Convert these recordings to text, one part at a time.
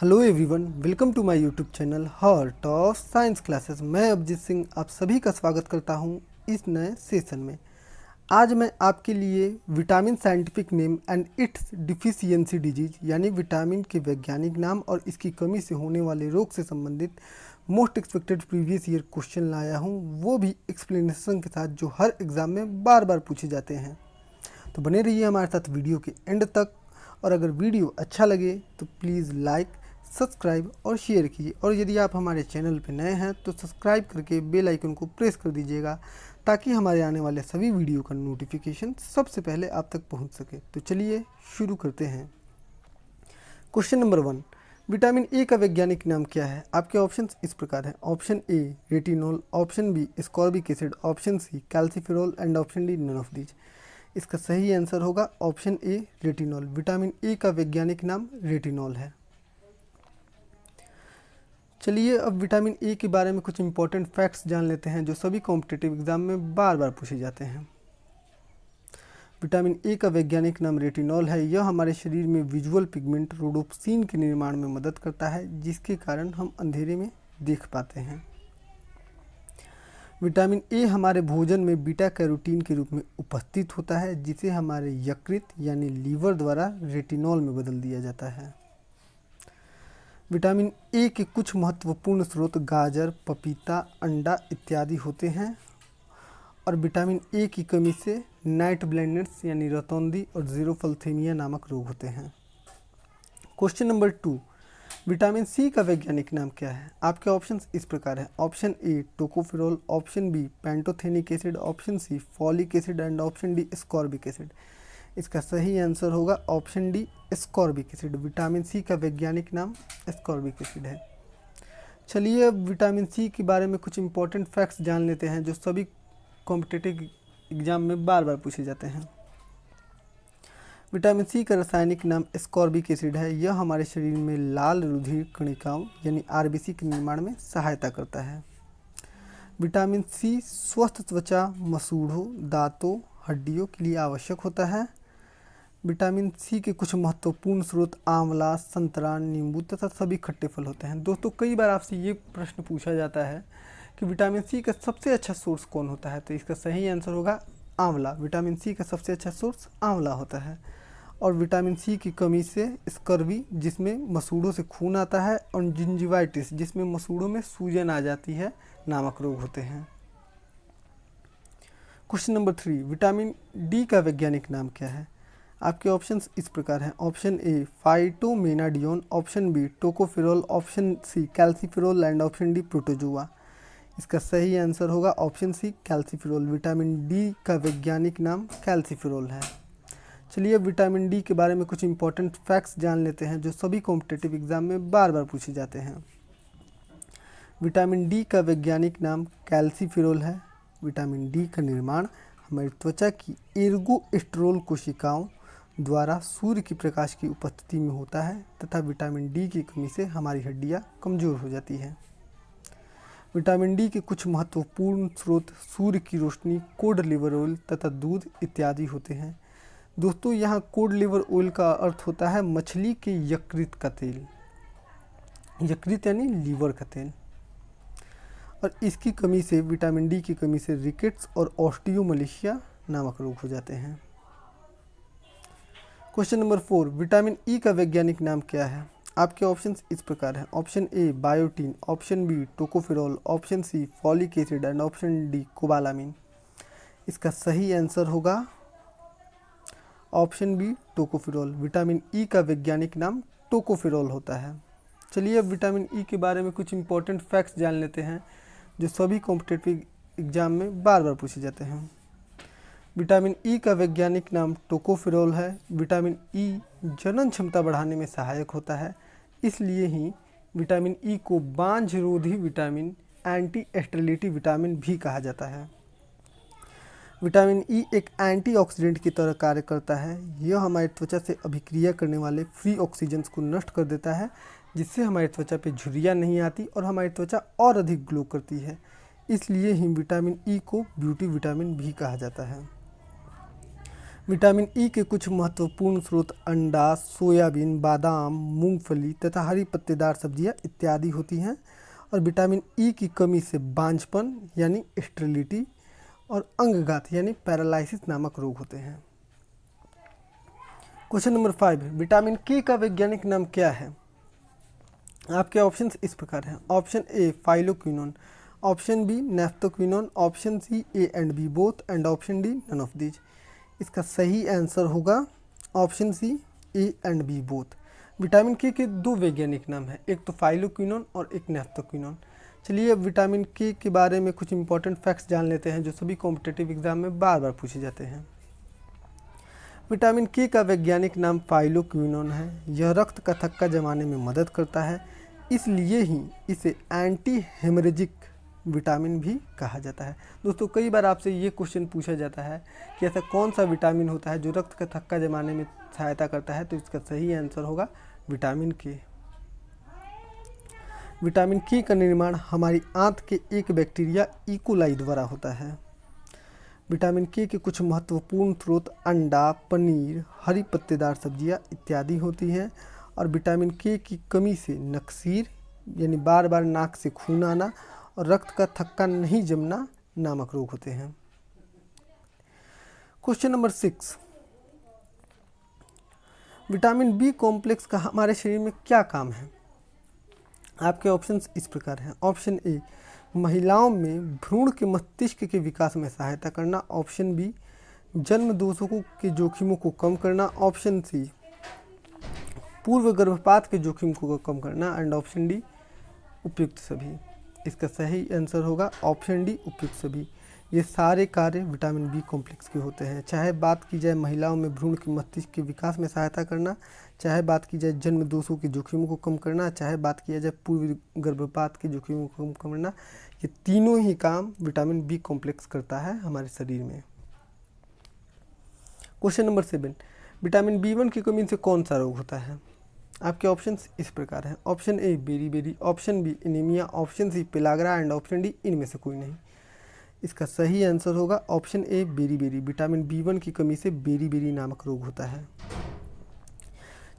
Hello everyone, welcome to my YouTube channel heart of science classes. मैं अभिजीत सिंह आप सभी का स्वागत करता हूं इस नए सेशन में। आज मैं आपके लिए vitamin scientific name and it's deficiency disease यानी विटामिन के वैज्ञानिक नाम और इसकी कमी से होने वाले रोग से संबंधित most expected previous year question लाया हूँ, वो भी एक्सप्लेनेशन के साथ जो हर एग्ज़ाम में बार बार पूछे जाते हैं। तो बने रहिए हमारे साथ वीडियो के एंड तक। और अगर वीडियो अच्छा लगे तो प्लीज़ लाइक, सब्सक्राइब और शेयर कीजिए। और यदि आप हमारे चैनल पर नए हैं तो सब्सक्राइब करके बेल आइकन को प्रेस कर दीजिएगा ताकि हमारे आने वाले सभी वीडियो का नोटिफिकेशन सबसे पहले आप तक पहुंच सके। तो चलिए शुरू करते हैं। क्वेश्चन नंबर 1, विटामिन ए का वैज्ञानिक नाम क्या है? आपके ऑप्शंस इस प्रकार हैं। Option A retinol, option B ascorbic acid, option C calciferol and option D none of these. इसका सही आंसर होगा option A retinol. Vitamin A का वैज्ञानिक नाम रेटिनॉल है। चलिए अब विटामिन ए के बारे में कुछ इंपॉर्टेंट फैक्ट्स जान लेते हैं जो सभी कॉम्पिटिटिव एग्जाम में बार बार पूछे जाते हैं। विटामिन ए का वैज्ञानिक नाम रेटिनॉल है। यह हमारे शरीर में विजुअल पिगमेंट रोडोप्सिन के निर्माण में मदद करता है, जिसके कारण हम अंधेरे में देख पाते हैं। विटामिन ए हमारे भोजन में बीटा कैरोटीन के रूप में उपस्थित होता है, जिसे हमारे यकृत यानी लीवर द्वारा रेटिनॉल में बदल दिया जाता है। विटामिन ए के कुछ महत्वपूर्ण स्रोत गाजर, पपीता, अंडा इत्यादि होते हैं। और विटामिन ए की कमी से नाइट ब्लाइंडनेस यानी रतौंधी और ज़ीरोफलथेमिया नामक रोग होते हैं। क्वेश्चन नंबर 2, विटामिन सी का वैज्ञानिक नाम क्या है? आपके ऑप्शंस इस प्रकार हैं। Option A tocopherol, option B pantothenic acid, option C folic acid and option D ascorbic acid. इसका सही आंसर होगा option D ascorbic acid. Vitamin C का वैज्ञानिक नाम स्कॉर्बिक एसिड है। चलिए अब विटामिन सी के बारे में कुछ इंपॉर्टेंट फैक्ट्स जान लेते हैं जो सभी कॉम्पिटिटिव एग्जाम में बार बार पूछे जाते हैं। विटामिन सी का रासायनिक नाम स्कॉर्बिक एसिड है। यह हमारे शरीर में लाल रुधिर कणिकाओं यानी आरबीसी के निर्माण में सहायता करता है। विटामिन सी स्वस्थ त्वचा, मसूड़ों, दांतों, हड्डियों के लिए आवश्यक होता है। विटामिन सी के कुछ महत्वपूर्ण स्रोत आंवला, संतरा, नींबू तथा सभी खट्टे फल होते हैं। दोस्तों कई बार आपसे ये प्रश्न पूछा जाता है कि विटामिन सी का सबसे अच्छा सोर्स कौन होता है, तो इसका सही आंसर होगा आंवला। विटामिन सी का सबसे अच्छा सोर्स आंवला होता है। और विटामिन सी की कमी से स्कर्वी, जिसमें मसूड़ों से खून आता है, और जिंजिवाइटिस, जिसमें मसूड़ों में सूजन आ जाती है, नामक रोग होते हैं। क्वेश्चन नंबर 3, विटामिन डी का वैज्ञानिक नाम क्या है? आपके ऑप्शंस इस प्रकार हैं। Option a phytomenadione, option B tocopherol, option C calciferol and option d protozoa. इसका सही आंसर होगा ऑप्शन सी कैल्सिफेरॉल। विटामिन डी का वैज्ञानिक नाम कैल्सिफेरॉल है। चलिए अब विटामिन डी के बारे में कुछ इंपॉर्टेंट फैक्ट्स जान लेते हैं जो सभी कॉम्पिटिटिव एग्जाम में बार बार पूछे जाते हैं। विटामिन डी का वैज्ञानिक नाम कैल्सिफेरॉल है। विटामिन डी का निर्माण हमारी त्वचा की एर्गोस्टेरोल कोशिकाओं द्वारा सूर्य की प्रकाश की उपस्थिति में होता है तथा विटामिन डी की कमी से हमारी हड्डियां कमज़ोर हो जाती हैं। विटामिन डी के कुछ महत्वपूर्ण स्रोत सूर्य की रोशनी, कोड लिवर ऑयल तथा दूध इत्यादि होते हैं। दोस्तों यहाँ कोड लिवर ऑयल का अर्थ होता है मछली के यकृत का तेल। यकृत यानी लीवर का तेल। और इसकी कमी से, विटामिन डी की कमी से रिकेट्स और ऑस्टियोमलेशिया नामक रोग हो जाते हैं। क्वेश्चन नंबर 4, विटामिन ई का वैज्ञानिक नाम क्या है? आपके ऑप्शंस इस प्रकार हैं। Option A biotin, option B tocopherol, option C folic acid and option D cobalamin. इसका सही आंसर होगा option B tocopherol. Vitamin E का वैज्ञानिक नाम टोकोफेरॉल होता है। चलिए अब विटामिन ई के बारे में कुछ इंपॉर्टेंट फैक्ट्स जान लेते हैं जो सभी कॉम्पिटिटिव एग्जाम में बार बार पूछे जाते हैं। विटामिन ई का वैज्ञानिक नाम टोकोफेरॉल है। विटामिन ई जनन क्षमता बढ़ाने में सहायक होता है, इसलिए ही विटामिन ई को बांझरोधी विटामिन, एंटी स्टेरिलिटी विटामिन भी कहा जाता है। विटामिन ई एक एंटीऑक्सीडेंट की तरह कार्य करता है। यह हमारी त्वचा से अभिक्रिया करने वाले फ्री ऑक्सीजन्स को नष्ट कर देता है, जिससे हमारी त्वचा पे झुर्रियाँ नहीं आती और हमारी त्वचा और अधिक ग्लो करती है। इसलिए ही विटामिन ई को ब्यूटी विटामिन भी कहा जाता है। विटामिन ई के कुछ महत्वपूर्ण स्रोत अंडा, सोयाबीन, बादाम, मूंगफली तथा हरी पत्तेदार सब्जियां इत्यादि होती हैं। और विटामिन ई की कमी से बांझपन यानी स्टेरिलिटी और अंगघात यानी पैरालिसिस नामक रोग होते हैं। क्वेश्चन नंबर 5, विटामिन के का वैज्ञानिक नाम क्या है? आपके ऑप्शंस इस प्रकार हैं। Option a phylloquinone, option b naphthoquinone, option c a and b both and option D none of these. इसका सही आंसर होगा option c a and b both. Vitamin k दो वैज्ञानिक नाम हैं, एक तो फाइलोक्विनोन और एक नेफ्थोक्विनोन। चलिए अब विटामिन के बारे में कुछ इंपॉर्टेंट फैक्ट्स जान लेते हैं जो सभी कॉम्पिटिटिव एग्जाम में बार बार पूछे जाते हैं। विटामिन के का वैज्ञानिक नाम फाइलोक्विनोन है। यह रक्त का थक्का जमाने में मदद करता है, इसलिए ही इसे एंटी हेमरेजिक विटामिन भी कहा जाता है। दोस्तों कई बार आपसे ये क्वेश्चन पूछा जाता है कि ऐसा कौन सा विटामिन होता है जो रक्त का थक्का जमाने में सहायता करता है, तो इसका सही आंसर होगा विटामिन के। विटामिन के का निर्माण हमारी आंत के एक बैक्टीरिया इकोलाई द्वारा होता है। विटामिन के कुछ महत्वपूर्ण स्रोत अंडा, पनीर, हरी पत्तेदार सब्जियां इत्यादि होती हैं। और विटामिन के की कमी से नक्सीर यानी बार बार नाक से खून आना और रक्त का थक्का नहीं जमना नामक रोग होते हैं। Question number 6, vitamin B complex का हमारे शरीर में क्या काम है? आपके ऑप्शंस इस प्रकार हैं। ऑप्शन ए महिलाओं में भ्रूण के मस्तिष्क के विकास में सहायता करना, ऑप्शन बी जन्म दोषों के जोखिमों को कम करना, ऑप्शन सी पूर्व गर्भपात के जोखिम को कम करना एंड ऑप्शन डी उपयुक्त सभी। इसका सही आंसर होगा ऑप्शन डी उपयुक्त सभी। ये सारे कार्य विटामिन बी कॉम्प्लेक्स के होते हैं, चाहे बात की जाए महिलाओं में भ्रूण के मस्तिष्क के विकास में सहायता करना, चाहे बात की जाए जन्म दोषों के जोखिमों को कम करना, चाहे बात किया जाए पूर्व गर्भपात के जोखिमों को कम करना, ये तीनों ही काम विटामिन बी कॉम्प्लेक्स करता है हमारे शरीर में। क्वेश्चन नंबर 7, विटामिन B1 की कमी से कौन सा रोग होता है? आपके ऑप्शंस इस प्रकार हैं। Option A beri, option B anaemia, option C pellagra and option D इनमें से कोई नहीं। इसका सही आंसर होगा ऑप्शन ए बेरी। विटामिन B1 की कमी से बेरी नामक रोग होता है।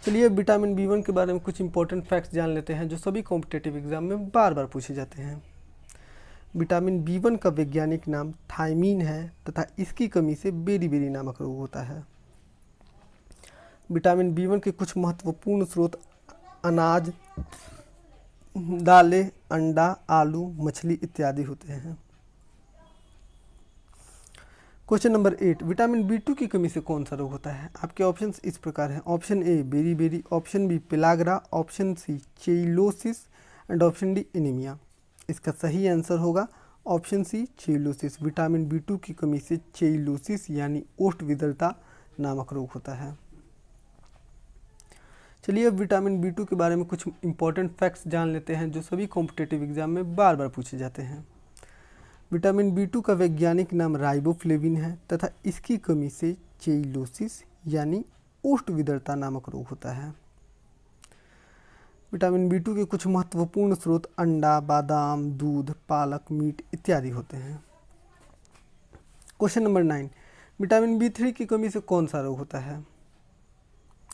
चलिए विटामिन B1 के बारे में कुछ इंपॉर्टेंट फैक्ट्स जान लेते हैं जो सभी कॉम्पिटिटिव एग्जाम में बार बार पूछे जाते हैं। विटामिन B1 का वैज्ञानिक नाम थायमीन है तथा इसकी कमी से बेरी नामक रोग होता है। विटामिन B1 के कुछ महत्वपूर्ण स्रोत अनाज, दालें, अंडा, आलू, मछली इत्यादि होते हैं। क्वेश्चन नंबर 8, विटामिन B2 की कमी से कौन सा रोग होता है? आपके ऑप्शंस इस प्रकार हैं। Option A beri, option B pellagra, option c cheilosis and option d anaemia. इसका सही आंसर होगा ऑप्शन सी चेइलोसिस। विटामिन B2 की कमी से चेइलोसिस यानी ओष्ठ विदलता नामक रोग होता है। चलिए अब विटामिन B2 के बारे में कुछ इंपॉर्टेंट फैक्ट्स जान लेते हैं जो सभी कॉम्पिटिटिव एग्जाम में बार बार पूछे जाते हैं। विटामिन B2 का वैज्ञानिक नाम राइबोफ्लेविन है तथा इसकी कमी से चेइलोसिस यानी ओष्ठ विदलता नामक रोग होता है। विटामिन B2 के कुछ महत्वपूर्ण स्रोत अंडा, बादाम, दूध, पालक, मीट इत्यादि होते हैं। क्वेश्चन नंबर 9, विटामिन B3 की कमी से कौन सा रोग होता है?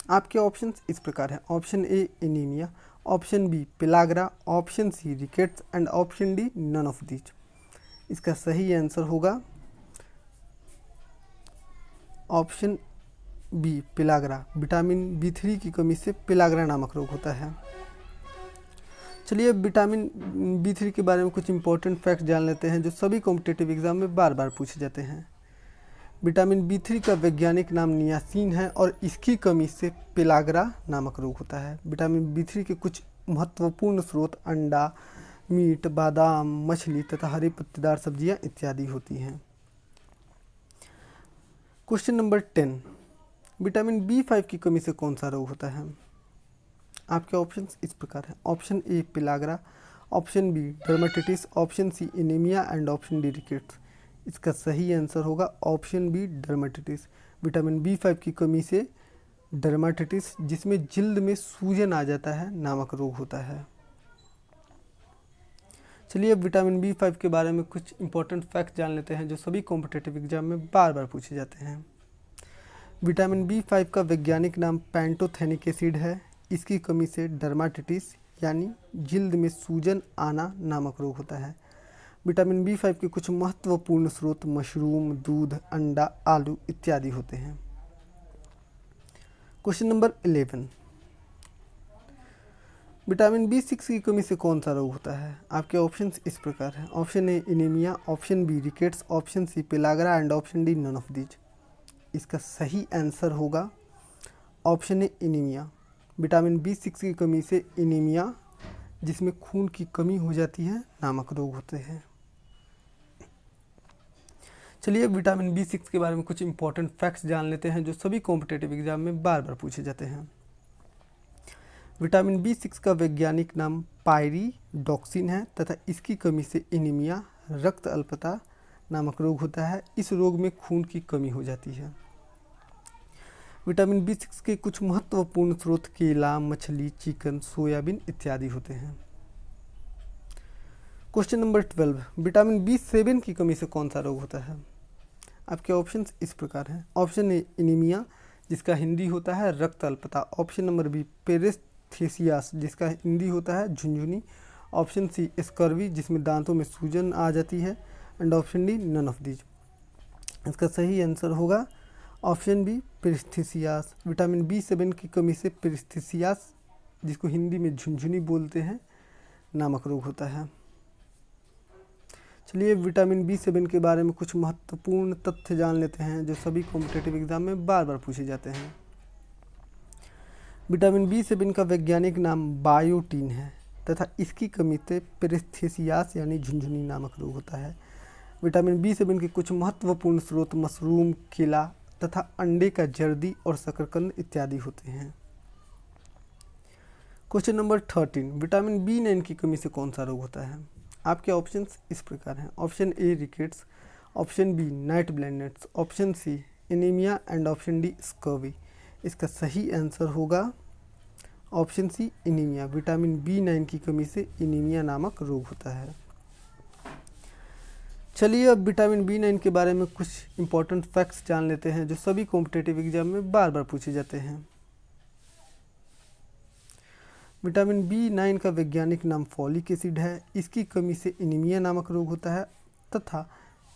आपके ऑप्शंस इस प्रकार हैं। Option A anaemia, option B pellagra, option C rickets and option D none of these. इसका सही आंसर होगा option B pellagra. Vitamin B3 की कमी से पेलाग्रा नामक रोग होता है। चलिए अब विटामिन B3 के बारे में कुछ इंपॉर्टेंट फैक्ट जान लेते हैं जो सभी कॉम्पिटिटिव एग्जाम में बार बार पूछे जाते हैं। विटामिन B3 का वैज्ञानिक नाम नियासिन है और इसकी कमी से पेलाग्रा नामक रोग होता है। विटामिन B3 के कुछ महत्वपूर्ण स्रोत अंडा, मीट, बादाम, मछली तथा हरी पत्तेदार सब्जियां इत्यादि होती हैं। क्वेश्चन नंबर 10, विटामिन B5 की कमी से कौन सा रोग होता है? आपके ऑप्शंस इस प्रकार हैं। Option A pellagra, option B dermatitis, option C anaemia and option D rickets. इसका सही आंसर होगा option B dermatitis. Vitamin B5 की कमी से डर्मेटाइटिस जिसमें जिल्द में सूजन आ जाता है नामक रोग होता है। चलिए अब विटामिन B5 के बारे में कुछ इंपॉर्टेंट फैक्ट जान लेते हैं जो सभी कॉम्पिटिटिव एग्जाम में बार बार पूछे जाते हैं। विटामिन B5 का वैज्ञानिक नाम पैंटोथेनिक एसिड है। इसकी कमी से डर्माटिटिस यानी जिल्द में सूजन आना नामक रोग होता है। विटामिन B5 के कुछ महत्वपूर्ण स्रोत मशरूम, दूध, अंडा, आलू इत्यादि होते हैं। क्वेश्चन नंबर 11, विटामिन B6 की कमी से कौन सा रोग होता है? आपके ऑप्शंस इस प्रकार हैं। Option A anaemia, option B rickets, option C pellagra and option D none of these. इसका सही आंसर होगा option A anaemia. Vitamin B6 की कमी से एनीमिया, जिसमें खून की कमी हो जाती है, नामक रोग होते हैं। चलिए विटामिन B6 के बारे में कुछ इंपॉर्टेंट फैक्ट्स जान लेते हैं जो सभी कॉम्पिटेटिव एग्जाम में बार बार पूछे जाते हैं। विटामिन B6 का वैज्ञानिक नाम पायरिडॉक्सिन है तथा इसकी कमी से एनीमिया, रक्त अल्पता नामक रोग होता है। इस रोग में खून की कमी हो जाती है। विटामिन B6 के कुछ महत्वपूर्ण स्रोत केला, मछली, चिकन, सोयाबीन इत्यादि होते हैं। क्वेश्चन नंबर 12, विटामिन B7 की कमी से कौन सा रोग होता है? आपके ऑप्शंस इस प्रकार हैं। ऑप्शन ए एनीमिया, जिसका हिंदी होता है रक्त अल्पता। ऑप्शन नंबर बी पेरेस्थेसियास, जिसका हिंदी होता है झुनझुनी। ऑप्शन सी स्कर्वी, जिसमें दांतों में सूजन आ जाती है। And option D none of these. इसका सही आंसर होगा ऑप्शन बी पेरेस्थेसियास। विटामिन B7 की कमी से पेरेस्थेसियास, जिसको हिंदी में झुनझुनी बोलते हैं, नामक रोग होता है। चलिए विटामिन B7 के बारे में कुछ महत्वपूर्ण तथ्य जान लेते हैं जो सभी कॉम्पिटेटिव एग्जाम में बार बार पूछे जाते हैं। विटामिन B7 का वैज्ञानिक नाम बायोटीन है तथा इसकी कमी से पेरेस्थेसियास यानी झुनझुनी नामक रोग होता है। विटामिन B7 के कुछ महत्वपूर्ण स्रोत मशरूम, केला तथा अंडे का जर्दी और शकरकंद इत्यादि होते हैं। क्वेश्चन नंबर 13, विटामिन B9 की कमी से कौन सा रोग होता है? आपके ऑप्शंस इस प्रकार हैं। Option A rickets, option B night blindness, option C anaemia and option D scurvy. इसका सही आंसर होगा option C anaemia. Vitamin B9 की कमी से एनीमिया नामक रोग होता है। चलिए अब विटामिन B9 के बारे में कुछ इंपॉर्टेंट फैक्ट्स जान लेते हैं जो सभी कॉम्पिटेटिव एग्जाम में बार बार पूछे जाते हैं। विटामिन B9 का वैज्ञानिक नाम फॉलिक एसिड है। इसकी कमी से एनीमिया नामक रोग होता है तथा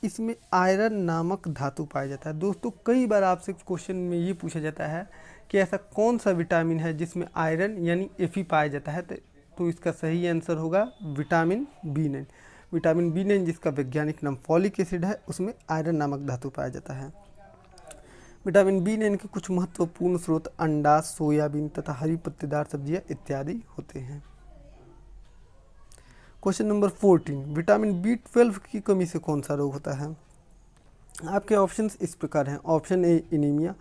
इसमें आयरन नामक धातु पाया जाता है। दोस्तों कई बार आपसे क्वेश्चन में ये पूछा जाता है कि ऐसा कौन सा विटामिन है जिसमें आयरन यानी Fe पाया जाता है, तो इसका सही आंसर होगा विटामिन B9। विटामिन B9 जिसका वैज्ञानिक नाम फॉलिक एसिड है, उसमें आयरन नामक धातु पाया जाता है। विटामिन B9 के कुछ महत्वपूर्ण स्रोत अंडा, सोयाबीन तथा हरी पत्तेदार सब्जियां इत्यादि होते हैं। क्वेश्चन नंबर 14, विटामिन B12 की कमी से कौन सा रोग होता है? आपके ऑप्शंस इस प्रकार हैं। Option A anaemia,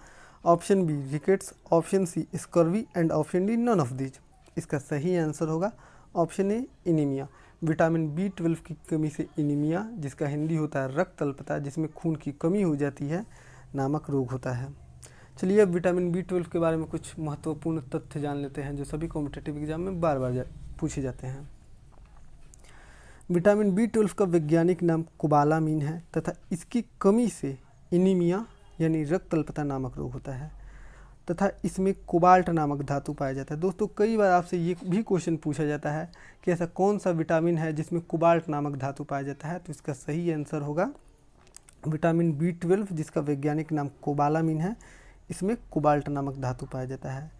option B rickets, option C scurvy and option D none of these. इसका सही आंसर होगा option A anaemia. Vitamin B12 की कमी से एनीमिया, जिसका हिंदी होता है रक्त अल्पता, जिसमें खून की कमी हो जाती है, नामक रोग होता है। चलिए अब विटामिन B12 के बारे में कुछ महत्वपूर्ण तथ्य जान लेते हैं जो सभी कॉम्पिटेटिव एग्जाम में बार बार पूछे जाते हैं। विटामिन B12 का वैज्ञानिक नाम कोबालामीन है तथा इसकी कमी से एनीमिया यानी रक्त अल्पता नामक रोग होता है तथा इसमें कोबाल्ट नामक धातु पाया जाता है। दोस्तों कई बार आपसे ये भी क्वेश्चन पूछा जाता है कि ऐसा कौन सा विटामिन है जिसमें कोबाल्ट नामक धातु पाया जाता है, तो इसका सही आंसर होगा विटामिन B12 जिसका वैज्ञानिक नाम कोबालामीन है। इसमें कोबाल्ट नामक धातु पाया जाता है।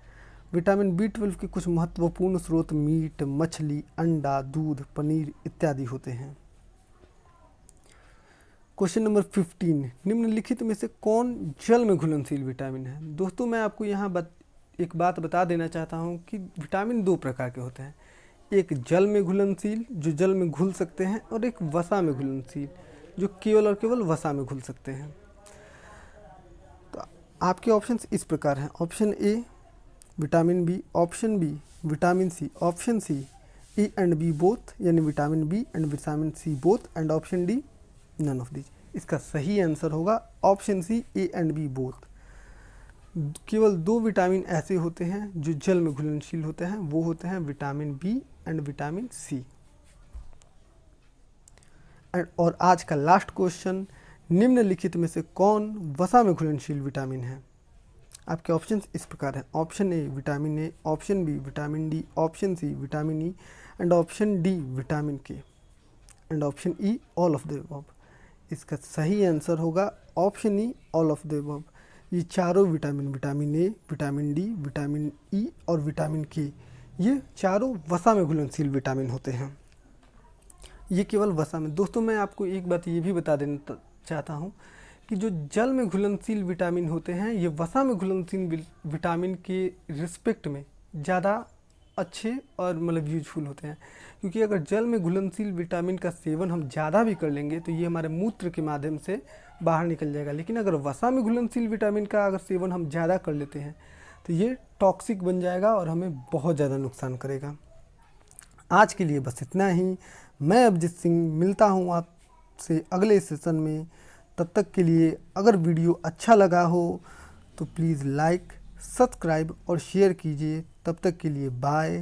विटामिन B12 के कुछ महत्वपूर्ण स्रोत मीट, मछली, अंडा, दूध, पनीर इत्यादि होते हैं। क्वेश्चन नंबर 15, निम्नलिखित में से कौन जल में घुलनशील विटामिन है? दोस्तों मैं आपको यहाँ एक बात बता देना चाहता हूँ कि विटामिन दो प्रकार के होते हैं। एक जल में घुलनशील जो जल में घुल सकते हैं और एक वसा में घुलनशील जो केवल और केवल वसा में घुल सकते हैं। तो आपके ऑप्शंस इस प्रकार हैं। Option a vitamin b, option b vitamin c, option c a and b both यानी vitamin B and vitamin c both and option D none of these. इसका सही आंसर होगा option c a and b both. केवल दो vitamin ऐसे होते हैं जो जल में घुलनशील होते हैं, वो होते हैं vitamin B and vitamin C. और आज का लास्ट क्वेश्चन, निम्नलिखित में से कौन वसा में घुलनशील विटामिन है? आपके ऑप्शंस इस प्रकार हैं। Option a vitamin a, option b vitamin d, option c vitamin e and option d vitamin k and option e all of the above. इसका सही आंसर होगा option e all of the above. ये चारों vitamin, vitamin a, vitamin d, vitamin e और vitamin के, ये चारों वसा में घुलनशील विटामिन होते हैं। ये केवल वसा में। दोस्तों मैं आपको एक बात ये भी बता देना चाहता हूँ कि जो जल में घुलनशील विटामिन होते हैं ये वसा में घुलनशील विटामिन के रिस्पेक्ट में ज़्यादा अच्छे और मतलब यूजफुल होते हैं, क्योंकि अगर जल में घुलनशील विटामिन का सेवन हम ज़्यादा भी कर लेंगे तो ये हमारे मूत्र के माध्यम से बाहर निकल जाएगा। लेकिन अगर वसा में घुलनशील विटामिन का अगर सेवन हम ज़्यादा कर लेते हैं तो ये टॉक्सिक बन जाएगा और हमें बहुत ज़्यादा नुकसान करेगा। आज के लिए बस इतना ही। मैं अभिजीत सिंह मिलता हूँ आपसे अगले सेशन में। तब तक के लिए अगर वीडियो अच्छा लगा हो तो प्लीज़ लाइक, सब्सक्राइब और शेयर कीजिए। तब तक के लिए bye,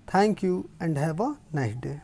thank you and have a nice day.